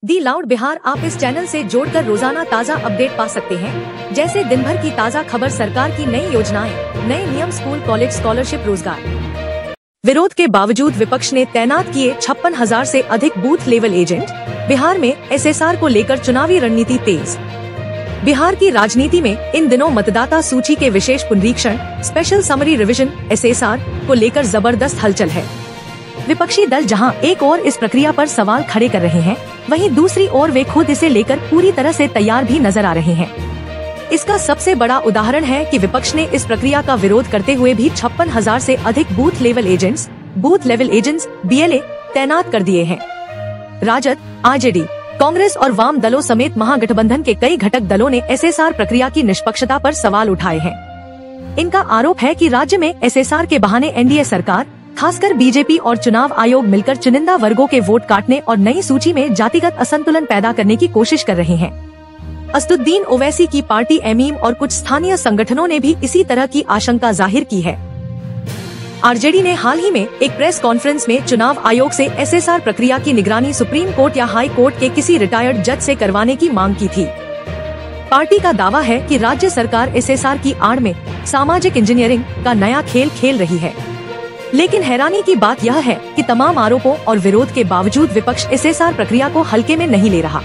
दी loud Bihar आप इस channel से जोड़कर रोजाना ताज़ा अपडेट पा सकते हैं, जैसे दिन भर की ताज़ा खबर, सरकार की नई योजनाएं, नए नियम, स्कूल कॉलेज स्कॉलरशिप, रोजगार। विरोध के बावजूद विपक्ष ने तैनात किए 56,000 से अधिक बूथ लेवल एजेंट। बिहार में एसएसआर को लेकर चुनावी रणनीति तेज। बिहार की राजनीति में इन दिनों मतदाता सूची के विशेष पुनरीक्षण, स्पेशल समरी रिवीजन एसएसआर को लेकर जबरदस्त हलचल है। विपक्षी दल जहां एक ओर इस प्रक्रिया पर सवाल खड़े कर रहे हैं, वहीं दूसरी ओर वे खुद इसे लेकर पूरी तरह से तैयार भी नजर आ रहे हैं। इसका सबसे बड़ा उदाहरण है कि विपक्ष ने इस प्रक्रिया का विरोध करते हुए भी 56,000 से अधिक बूथ लेवल एजेंट्स बीएलए तैनात कर दिए हैं। राजद, आरजेडी, कांग्रेस और वाम दलों समेत महागठबंधन के कई घटक दलों ने एसएसआर प्रक्रिया की निष्पक्षता पर सवाल उठाए हैं। इनका आरोप है कि राज्य में एसएसआर के बहाने एनडीए सरकार, खासकर बीजेपी और चुनाव आयोग मिलकर चुनिंदा वर्गों के वोट काटने और नई सूची में जातिगत असंतुलन पैदा करने की कोशिश कर रहे हैं। असदुद्दीन ओवैसी की पार्टी एमीम और कुछ स्थानीय संगठनों ने भी इसी तरह की आशंका जाहिर की है। आरजेडी ने हाल ही में एक प्रेस कॉन्फ्रेंस में चुनाव आयोग से एसएसआर प्रक्रिया की निगरानी सुप्रीम कोर्ट या हाई कोर्ट के किसी रिटायर्ड जज से करवाने की मांग की थी। पार्टी का दावा है कि राज्य सरकार एसएसआर की आड़ में सामाजिक इंजीनियरिंग का नया खेल खेल रही है। लेकिन हैरानी की बात यह है कि तमाम आरोपों और विरोध के बावजूद विपक्ष एसएसआर प्रक्रिया को हल्के में नहीं ले रहा।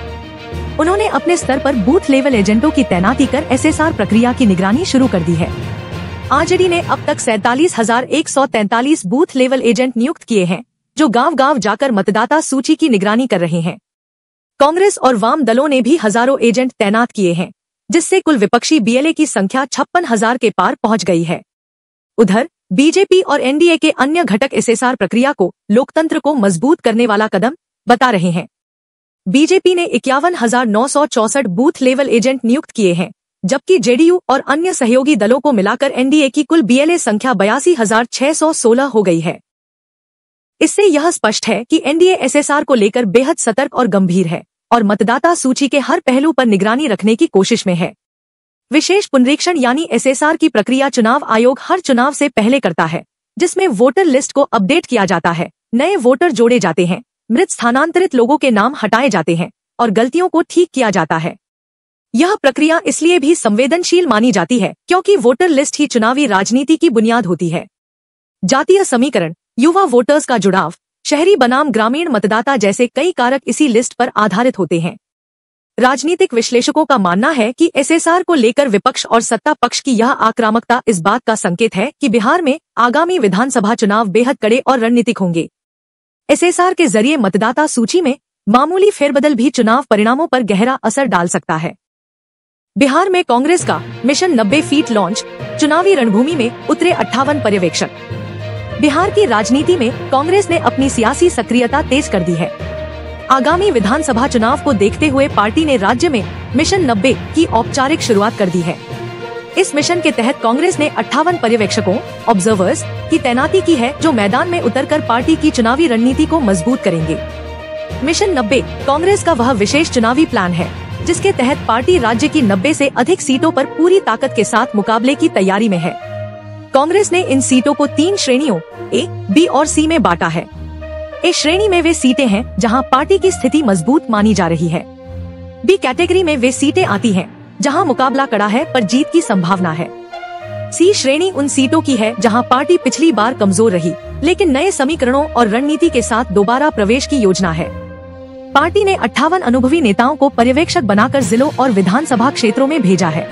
उन्होंने अपने स्तर पर बूथ लेवल एजेंटों की तैनाती कर एसएसआर प्रक्रिया की निगरानी शुरू कर दी है। आरजेडी ने अब तक 47,143 बूथ लेवल एजेंट नियुक्त किए हैं, जो गांव-गांव जाकर मतदाता सूची की निगरानी कर रहे हैं। कांग्रेस और वाम दलों ने भी हजारों एजेंट तैनात किए हैं, जिससे कुल विपक्षी बीएलए की संख्या 56,000 के पार पहुंच गई है। उधर बीजेपी और एनडीए के अन्य घटक एसएसआर प्रक्रिया को लोकतंत्र को मजबूत करने वाला कदम बता रहे हैं। बीजेपी ने 51,964 बूथ लेवल एजेंट नियुक्त किए हैं, जबकि जेडीयू और अन्य सहयोगी दलों को मिलाकर एनडीए की कुल बीएलए संख्या 82,616 हो गई है। इससे यह स्पष्ट है कि एनडीए एसएसआर को लेकर बेहद सतर्क और गंभीर है और मतदाता सूची के हर पहलू पर निगरानी रखने की कोशिश में है। विशेष पुनरीक्षण यानी एसएसआर की प्रक्रिया चुनाव आयोग हर चुनाव से पहले करता है, जिसमें वोटर लिस्ट को अपडेट किया जाता है, नए वोटर जोड़े जाते हैं, मृत स्थानांतरित लोगों के नाम हटाए जाते हैं और गलतियों को ठीक किया जाता है। यह प्रक्रिया इसलिए भी संवेदनशील मानी जाती है क्योंकि वोटर लिस्ट ही चुनावी राजनीति की बुनियाद होती है। जातीय समीकरण, युवा वोटर्स का जुड़ाव, शहरी बनाम ग्रामीण मतदाता जैसे कई कारक इसी लिस्ट पर आधारित होते हैं। राजनीतिक विश्लेषकों का मानना है कि एसएसआर को लेकर विपक्ष और सत्ता पक्ष की यह आक्रामकता इस बात का संकेत है कि बिहार में आगामी विधानसभा चुनाव बेहद कड़े और रणनीतिक होंगे। एसएसआर के जरिए मतदाता सूची में मामूली फेरबदल भी चुनाव परिणामों पर गहरा असर डाल सकता है। बिहार में कांग्रेस का मिशन 90 फीट लॉन्च, चुनावी रणभूमि में उतरे 58 पर्यवेक्षक। बिहार की राजनीति में कांग्रेस ने अपनी सियासी सक्रियता तेज कर दी है। आगामी विधानसभा चुनाव को देखते हुए पार्टी ने राज्य में मिशन 90 की औपचारिक शुरुआत कर दी है। इस मिशन के तहत कांग्रेस ने 58 पर्यवेक्षकों ऑब्जर्वर्स की तैनाती की है, जो मैदान में उतरकर पार्टी की चुनावी रणनीति को मजबूत करेंगे। मिशन 90 कांग्रेस का वह विशेष चुनावी प्लान है जिसके तहत पार्टी राज्य की 90 से अधिक सीटों पर पूरी ताकत के साथ मुकाबले की तैयारी में है। कांग्रेस ने इन सीटों को 3 श्रेणियों ए, बी और सी में बांटा है। ए श्रेणी में वे सीटें हैं जहां पार्टी की स्थिति मजबूत मानी जा रही है। बी कैटेगरी में वे सीटें आती हैं जहां मुकाबला कड़ा है पर जीत की संभावना है। सी श्रेणी उन सीटों की है जहां पार्टी पिछली बार कमजोर रही, लेकिन नए समीकरणों और रणनीति के साथ दोबारा प्रवेश की योजना है। पार्टी ने 58 अनुभवी नेताओं को पर्यवेक्षक बनाकर जिलों और विधानसभा क्षेत्रों में भेजा है।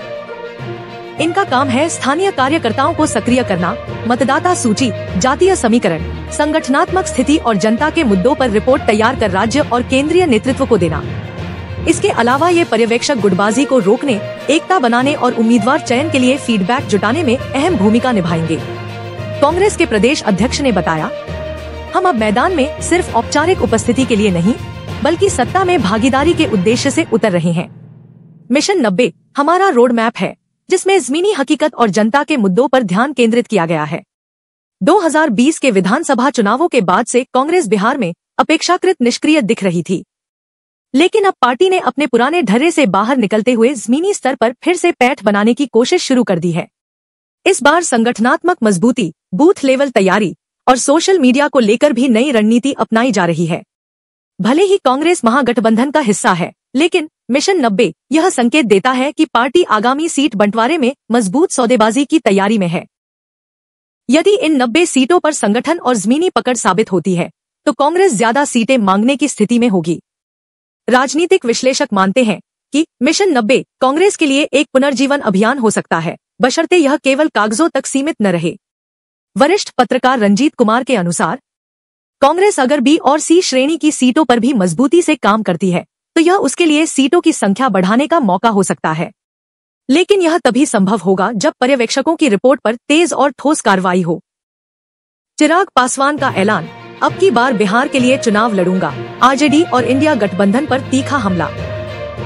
इनका काम है स्थानीय कार्यकर्ताओं को सक्रिय करना, मतदाता सूची, जातीय समीकरण, संगठनात्मक स्थिति और जनता के मुद्दों पर रिपोर्ट तैयार कर राज्य और केंद्रीय नेतृत्व को देना। इसके अलावा ये पर्यवेक्षक गुटबाजी को रोकने, एकता बनाने और उम्मीदवार चयन के लिए फीडबैक जुटाने में अहम भूमिका निभाएंगे। कांग्रेस के प्रदेश अध्यक्ष ने बताया, हम अब मैदान में सिर्फ औपचारिक उपस्थिति के लिए नहीं, बल्कि सत्ता में भागीदारी के उद्देश्य से उतर रहे हैं। मिशन 90 हमारा रोड मैप है, जिसमें जमीनी हकीकत और जनता के मुद्दों पर ध्यान केंद्रित किया गया है। 2020 के विधानसभा चुनावों के बाद से कांग्रेस बिहार में अपेक्षाकृत निष्क्रिय दिख रही थी, लेकिन अब पार्टी ने अपने पुराने ढर्रे से बाहर निकलते हुए जमीनी स्तर पर फिर से पैठ बनाने की कोशिश शुरू कर दी है। इस बार संगठनात्मक मजबूती, बूथ लेवल तैयारी और सोशल मीडिया को लेकर भी नई रणनीति अपनाई जा रही है। भले ही कांग्रेस महागठबंधन का हिस्सा है, लेकिन मिशन 90 यह संकेत देता है कि पार्टी आगामी सीट बंटवारे में मजबूत सौदेबाजी की तैयारी में है। यदि इन 90 सीटों पर संगठन और जमीनी पकड़ साबित होती है तो कांग्रेस ज्यादा सीटें मांगने की स्थिति में होगी। राजनीतिक विश्लेषक मानते हैं कि मिशन 90 कांग्रेस के लिए एक पुनर्जीवन अभियान हो सकता है, बशर्ते यह केवल कागजों तक सीमित न रहे। वरिष्ठ पत्रकार रंजीत कुमार के अनुसार कांग्रेस अगर बी और सी श्रेणी की सीटों पर भी मजबूती से काम करती है तो यह उसके लिए सीटों की संख्या बढ़ाने का मौका हो सकता है, लेकिन यह तभी संभव होगा जब पर्यवेक्षकों की रिपोर्ट पर तेज और ठोस कार्रवाई हो। चिराग पासवान का ऐलान, अब की बार बिहार के लिए चुनाव लड़ूंगा, आरजेडी और इंडिया गठबंधन पर तीखा हमला।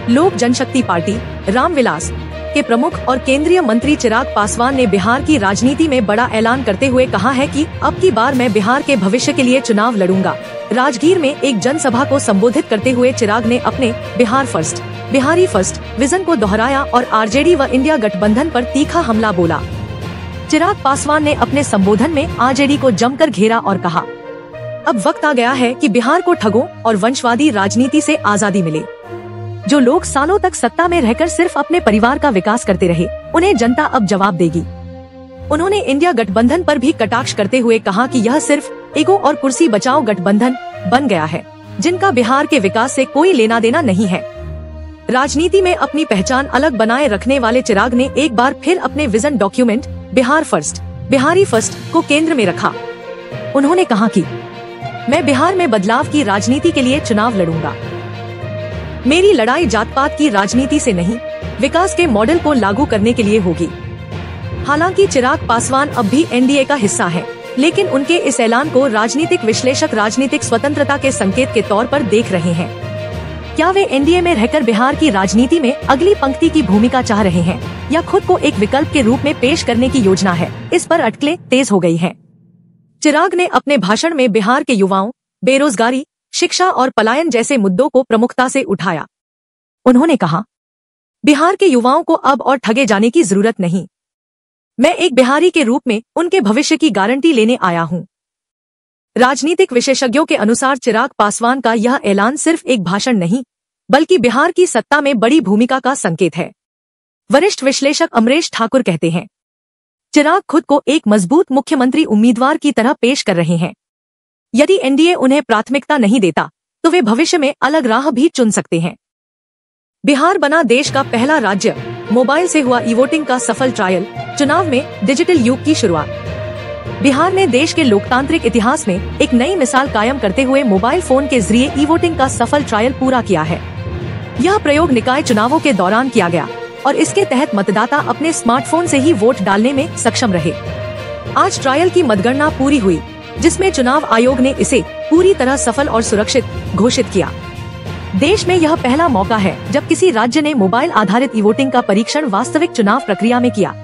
लोक जनशक्ति पार्टी रामविलास के प्रमुख और केंद्रीय मंत्री चिराग पासवान ने बिहार की राजनीति में बड़ा ऐलान करते हुए कहा है कि अब की बार मैं बिहार के भविष्य के लिए चुनाव लड़ूंगा। राजगीर में एक जनसभा को संबोधित करते हुए चिराग ने अपने Bihar first, Bihari first vision को दोहराया और आरजेडी व इंडिया गठबंधन पर तीखा हमला बोला। चिराग पासवान ने अपने संबोधन में आरजेडी को जमकर घेरा और कहा, अब वक्त आ गया है कि बिहार को ठगों और वंशवादी राजनीति से आजादी मिले। जो लोग सालों तक सत्ता में रहकर सिर्फ अपने परिवार का विकास करते रहे, उन्हें जनता अब जवाब देगी। उन्होंने इंडिया गठबंधन पर भी कटाक्ष करते हुए कहा कि यह सिर्फ ईगो और कुर्सी बचाओ गठबंधन बन गया है, जिनका बिहार के विकास से कोई लेना देना नहीं है। राजनीति में अपनी पहचान अलग बनाए रखने वाले चिराग ने एक बार फिर अपने vision document Bihar first, Bihari first को केंद्र में रखा। उन्होंने कहा कि मैं बिहार में बदलाव की राजनीति के लिए चुनाव लड़ूंगा। मेरी लड़ाई जात पात की राजनीति से नहीं, विकास के मॉडल को लागू करने के लिए होगी। हालांकि चिराग पासवान अब भी एनडीए का हिस्सा है, लेकिन उनके इस ऐलान को राजनीतिक विश्लेषक राजनीतिक स्वतंत्रता के संकेत के तौर पर देख रहे हैं। क्या वे एनडीए में रहकर बिहार की राजनीति में अगली पंक्ति की भूमिका चाह रहे हैं या खुद को एक विकल्प के रूप में पेश करने की योजना है, इस पर अटकलें तेज हो गई हैं। चिराग ने अपने भाषण में बिहार के युवाओं, बेरोजगारी, शिक्षा और पलायन जैसे मुद्दों को प्रमुखता से उठाया। उन्होंने कहा, बिहार के युवाओं को अब और ठगे जाने की जरूरत नहीं। मैं एक बिहारी के रूप में उनके भविष्य की गारंटी लेने आया हूं। राजनीतिक विशेषज्ञों के अनुसार चिराग पासवान का यह ऐलान सिर्फ एक भाषण नहीं, बल्कि बिहार की सत्ता में बड़ी भूमिका का संकेत है। वरिष्ठ विश्लेषक अमरेश ठाकुर कहते हैं, चिराग खुद को एक मजबूत मुख्यमंत्री उम्मीदवार की तरह पेश कर रहे हैं। यदि एनडीए उन्हें प्राथमिकता नहीं देता तो वे भविष्य में अलग राह भी चुन सकते हैं। बिहार बना देश का पहला राज्य, मोबाइल से हुआ ई वोटिंग का सफल ट्रायल, चुनाव में डिजिटल युग की शुरुआत। बिहार ने देश के लोकतांत्रिक इतिहास में एक नई मिसाल कायम करते हुए मोबाइल फोन के जरिए ई वोटिंग का सफल ट्रायल पूरा किया है। यह प्रयोग निकाय चुनावों के दौरान किया गया और इसके तहत मतदाता अपने स्मार्टफोन से ही वोट डालने में सक्षम रहे। आज ट्रायल की मतगणना पूरी हुई, जिसमें चुनाव आयोग ने इसे पूरी तरह सफल और सुरक्षित घोषित किया। देश में यह पहला मौका है जब किसी राज्य ने मोबाइल आधारित ई वोटिंग का परीक्षण वास्तविक चुनाव प्रक्रिया में किया।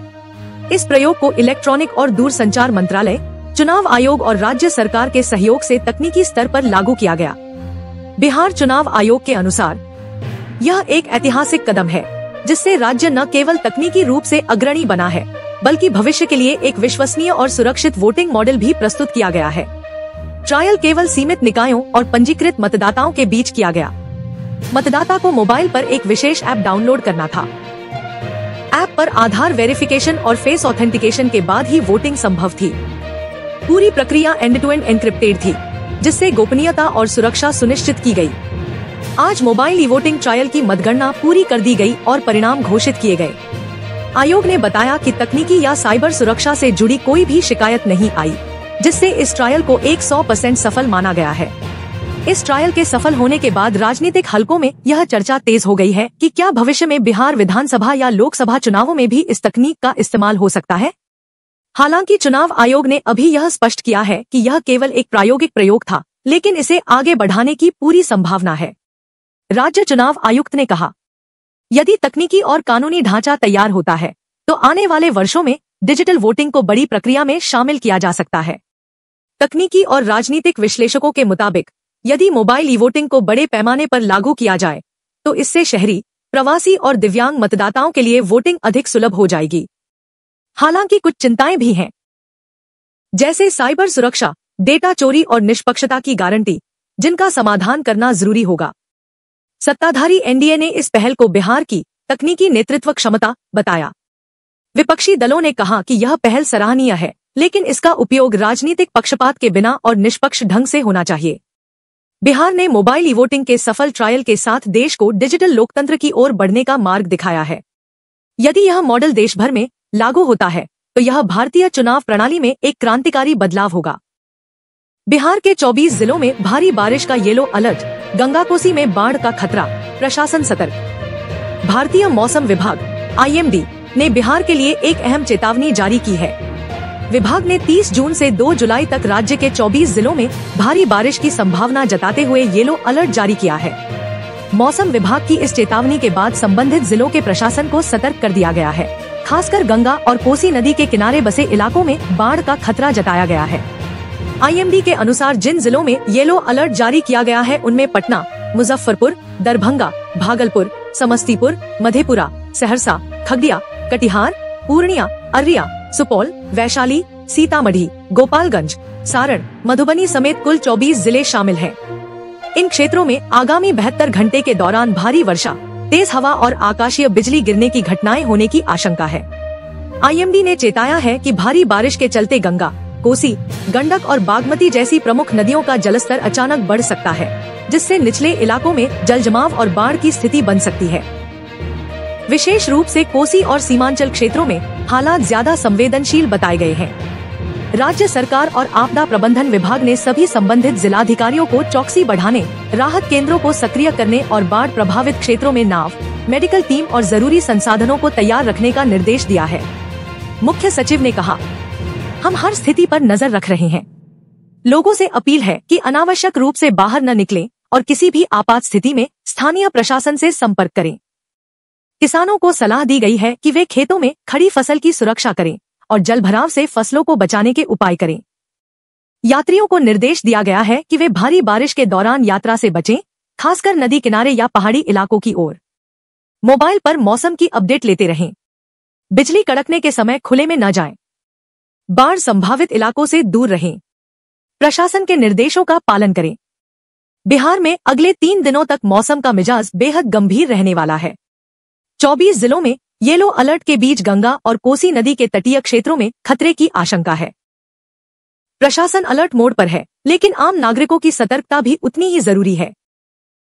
इस प्रयोग को इलेक्ट्रॉनिक और दूरसंचार मंत्रालय, चुनाव आयोग और राज्य सरकार के सहयोग से तकनीकी स्तर पर लागू किया गया। बिहार चुनाव आयोग के अनुसार यह एक ऐतिहासिक कदम है, जिससे राज्य न केवल तकनीकी रूप से अग्रणी बना है, बल्कि भविष्य के लिए एक विश्वसनीय और सुरक्षित वोटिंग मॉडल भी प्रस्तुत किया गया है। ट्रायल केवल सीमित निकायों और पंजीकृत मतदाताओं के बीच किया गया। मतदाता को मोबाइल पर एक विशेष ऐप डाउनलोड करना था। ऐप पर आधार वेरिफिकेशन और फेस ऑथेंटिकेशन के बाद ही वोटिंग संभव थी। पूरी प्रक्रिया एंड टू एंड एन्क्रिप्टेड थी, जिससे गोपनीयता और सुरक्षा सुनिश्चित की गई। आज मोबाइल ई वोटिंग ट्रायल की मतगणना पूरी कर दी गई और परिणाम घोषित किए गए। आयोग ने बताया कि तकनीकी या साइबर सुरक्षा से जुड़ी कोई भी शिकायत नहीं आई, जिससे इस ट्रायल को 100% सफल माना गया है। इस ट्रायल के सफल होने के बाद राजनीतिक हलकों में यह चर्चा तेज हो गई है कि क्या भविष्य में बिहार विधानसभा या लोकसभा चुनावों में भी इस तकनीक का इस्तेमाल हो सकता है। हालांकि चुनाव आयोग ने अभी यह स्पष्ट किया है कि यह केवल एक प्रायोगिक प्रयोग था, लेकिन इसे आगे बढ़ाने की पूरी संभावना है। राज्य चुनाव आयुक्त ने कहा, यदि तकनीकी और कानूनी ढांचा तैयार होता है तो आने वाले वर्षों में डिजिटल वोटिंग को बड़ी प्रक्रिया में शामिल किया जा सकता है। तकनीकी और राजनीतिक विश्लेषकों के मुताबिक यदि मोबाइल ई वोटिंग को बड़े पैमाने पर लागू किया जाए तो इससे शहरी, प्रवासी और दिव्यांग मतदाताओं के लिए वोटिंग अधिक सुलभ हो जाएगी। हालांकि कुछ चिंताएं भी हैं, जैसे साइबर सुरक्षा, डेटा चोरी और निष्पक्षता की गारंटी। जिनका समाधान करना जरूरी होगा। सत्ताधारी एनडीए ने इस पहल को बिहार की तकनीकी नेतृत्व क्षमता बताया। विपक्षी दलों ने कहा कि यह पहल सराहनीय है, लेकिन इसका उपयोग राजनीतिक पक्षपात के बिना और निष्पक्ष ढंग से होना चाहिए। बिहार ने मोबाइल ई-वोटिंग के सफल ट्रायल के साथ देश को डिजिटल लोकतंत्र की ओर बढ़ने का मार्ग दिखाया है। यदि यह मॉडल देश भर में लागू होता है तो यह भारतीय चुनाव प्रणाली में एक क्रांतिकारी बदलाव होगा। बिहार के 24 जिलों में भारी बारिश का येलो अलर्ट, गंगा कोसी में बाढ़ का खतरा, प्रशासन सतर्क। भारतीय मौसम विभाग (IMD) ने बिहार के लिए एक अहम चेतावनी जारी की है। विभाग ने 30 जून से 2 जुलाई तक राज्य के 24 जिलों में भारी बारिश की संभावना जताते हुए येलो अलर्ट जारी किया है। मौसम विभाग की इस चेतावनी के बाद संबंधित जिलों के प्रशासन को सतर्क कर दिया गया है। खासकर गंगा और कोसी नदी के किनारे बसे इलाकों में बाढ़ का खतरा जताया गया है। IMD के अनुसार जिन जिलों में येलो अलर्ट जारी किया गया है उनमें पटना, मुजफ्फरपुर, दरभंगा, भागलपुर, समस्तीपुर, मधेपुरा, सहरसा, खगड़िया, कटिहार, पूर्णिया, अररिया, सुपौल, वैशाली, सीतामढ़ी, गोपालगंज, सारण, मधुबनी समेत कुल 24 जिले शामिल हैं। इन क्षेत्रों में आगामी 72 घंटे के दौरान भारी वर्षा, तेज हवा और आकाशीय बिजली गिरने की घटनाएं होने की आशंका है। IMD ने चेताया है कि भारी बारिश के चलते गंगा, कोसी, गंडक और बागमती जैसी प्रमुख नदियों का जलस्तर अचानक बढ़ सकता है, जिससे निचले इलाकों में जलजमाव और बाढ़ की स्थिति बन सकती है। विशेष रूप से कोसी और सीमांचल क्षेत्रों में हालात ज्यादा संवेदनशील बताए गए हैं। राज्य सरकार और आपदा प्रबंधन विभाग ने सभी संबंधित जिलाधिकारियों को चौकसी बढ़ाने, राहत केंद्रों को सक्रिय करने और बाढ़ प्रभावित क्षेत्रों में नाव, मेडिकल टीम और जरूरी संसाधनों को तैयार रखने का निर्देश दिया है। मुख्य सचिव ने कहा, हम हर स्थिति पर नजर रख रहे हैं। लोगों से अपील है कि अनावश्यक रूप से बाहर न निकलें और किसी भी आपात स्थिति में स्थानीय प्रशासन से संपर्क करें। किसानों को सलाह दी गई है कि वे खेतों में खड़ी फसल की सुरक्षा करें और जलभराव से फसलों को बचाने के उपाय करें। यात्रियों को निर्देश दिया गया है कि वे भारी बारिश के दौरान यात्रा से बचें, खासकर नदी किनारे या पहाड़ी इलाकों की ओर। मोबाइल पर मौसम की अपडेट लेते रहें। बिजली कड़कने के समय खुले में न जाएं। बाढ़ संभावित इलाकों से दूर रहें। प्रशासन के निर्देशों का पालन करें। बिहार में अगले 3 दिनों तक मौसम का मिजाज बेहद गंभीर रहने वाला है। 24 जिलों में येलो अलर्ट के बीच गंगा और कोसी नदी के तटीय क्षेत्रों में खतरे की आशंका है। प्रशासन अलर्ट मोड पर है, लेकिन आम नागरिकों की सतर्कता भी उतनी ही जरूरी है।